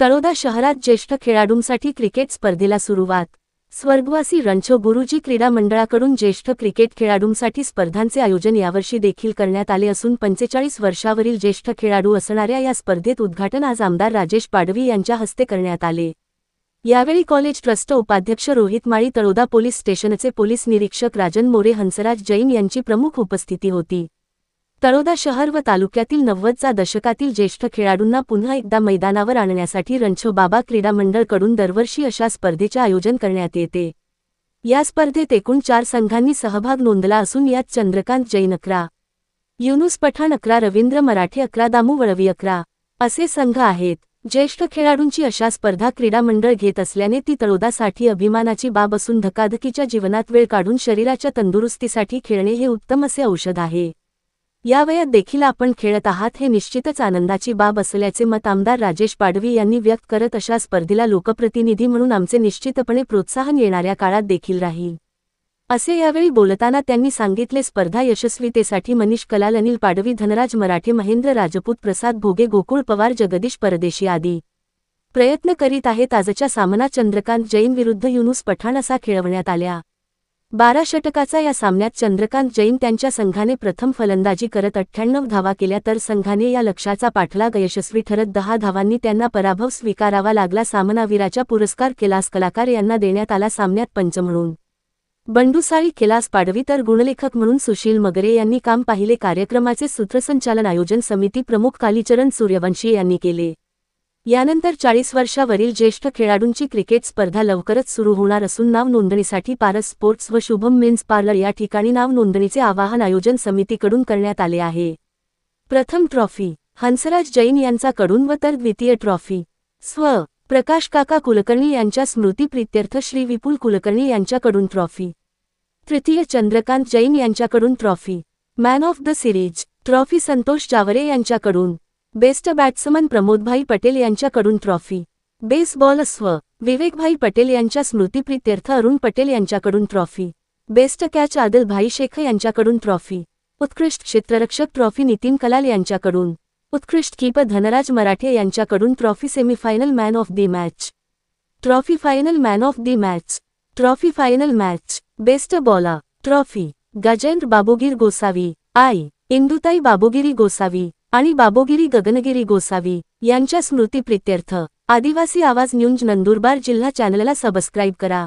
तळोदा शहरात ज्येष्ठ खेळाडूंसाठी क्रिकेट स्पर्धेला सुरुवात। स्वर्गवासी रणछोड गुरुजी क्रीडा मंडळाकडून ज्येष्ठ क्रिकेट खेळाडूंसाठी स्पर्धांचे आयोजन यावर्षी देखील करण्यात आले असून 45 वर्षावरील ज्येष्ठ खेळाडू असणाऱ्या या स्पर्धेत उद्घाटन आज आमदार राजेश पाडवी यांच्या हस्ते करण्यात आले। यावेळी कॉलेज ट्रस्ट उपाध्यक्ष रोहित माळी, तळोदा पोलीस स्टेशनचे पोलीस निरीक्षक राजन मोरे, हंसराज जैन यांची प्रमुख उपस्थिती होती। तळोदा शहर व तालुक्यातील 90च्या दशकातील ज्येष्ठ खेळाडूंना पुन्हा एकदा मैदानावर आणण्यासाठी रणछोड बाबा क्रीडा मंडळ कडून दरवर्षी अशा स्पर्धेचे आयोजन करण्यात येते। या स्पर्धेत एकूण 4 संघांनी सहभाग नोंदला असून यात चंद्रकांत जैन 11, युनुस पठाण 11, रवींद्र मराठे 11, दामू वळवी 11 असे संघ आहेत। ज्येष्ठ खेळाडूंची अशा स्पर्धा क्रीडा मंडळ घेत असल्याने ती तळोदासाठी अभिमानाची बाब असून धकाधकीच्या जीवनात वेळ काढून शरीराच्या तंदुरुस्तीसाठी खेळणे हे उत्तम असे औषध आहे। या वयात देखील आपण खेळत आहात हे निश्चितच आनंदाची बाब असल्याचे मत आमदार राजेश पाडवी यांनी व्यक्त करत अशा स्पर्धेला लोकप्रतिनिधी म्हणून आमचे निश्चितपणे प्रोत्साहन येणाऱ्या काळात देखील राहील असे यावेळी बोलताना त्यांनी सांगितले। स्पर्धा यशस्वीतेसाठी मनीष कलाल, अनिल पाडवी, धनराज मराठे, महेंद्र राजपूत, प्रसाद भोगे, गोकुळ पवार, जगदीश परदेशी आदी प्रयत्न करीत आहेत। आजचा सामना चंद्रकांत जैन विरुद्ध युनुस पठाण असा खेळवण्यात आला। 12 षटकाचा या सामन्यात चंद्रकांत जैन त्यांच्या संघाने प्रथम फलंदाजी करत 98 धावा केल्या, तर संघाने या लक्ष्याचा पाठलाग यशस्वी ठरत 10 धावांनी त्यांना पराभव स्वीकारावा लागला। सामनावीराचा पुरस्कार कैलास कलाकार यांना देण्यात आला। सामन्यात पंच म्हणून बंडूसाळी, कैलास पाडवी तर गुणलेखक म्हणून सुशील मगरे यांनी काम पाहिले। कार्यक्रमाचे सूत्रसंचालन आयोजन समिती प्रमुख कालीचरण सूर्यवंशी यांनी केले। यानंतर 40 वर्षावरील ज्येष्ठ खेळाडूंची क्रिकेट स्पर्धा लवकरच सुरू होणार असून नाव नोंदणीसाठी पारस स्पोर्ट्स व शुभम मेन्स पार्लर या ठिकाणी नाव नोंदणीचे आवाहन आयोजन समितीकडून करण्यात आले आहे। प्रथम ट्रॉफी हंसराज जैन यांच्याकडून व तर द्वितीय ट्रॉफी स्व. प्रकाश काका कुलकर्णी यांच्या स्मृतिप्रीत्यर्थ श्री विपुल कुलकर्णी यांच्याकडून ट्रॉफी। तृतीय चंद्रकांत जैन यांच्याकडून trophy. Man of the series trophy Santosh Jaware यांच्याकडून। बेस्ट बॅट्समन प्रमोदभाई पटेल यांच्याकडून ट्रॉफी। बेसबॉल स्व. विवेकभाई पटेल यांच्या स्मृतिप्रीत्यर्थ अरुण पटेल यांच्याकडून ट्रॉफी। बेस्ट कॅच आदिलभाई शेख यांच्याकडून ट्रॉफी। उत्कृष्ट क्षेत्ररक्षक ट्रॉफी नितीन कलाल यांच्याकडून। उत्कृष्ट कीपर धनराज मराठे यांच्याकडून trophy. Semifinal man of the match trophy. Final man of the match trophy. Final match best bowler trophy. Gajendra Babugir Gosavi, आई इंदुताई बाबूगिरी गोसावी आणि बाबूगिरी गगनगिरी गोसावी यांच्या स्मृतिप्रीत्यर्थ। आदिवासी आवाज न्यूज नंदुरबार जिल्हा चॅनलला सबस्क्राईब करा।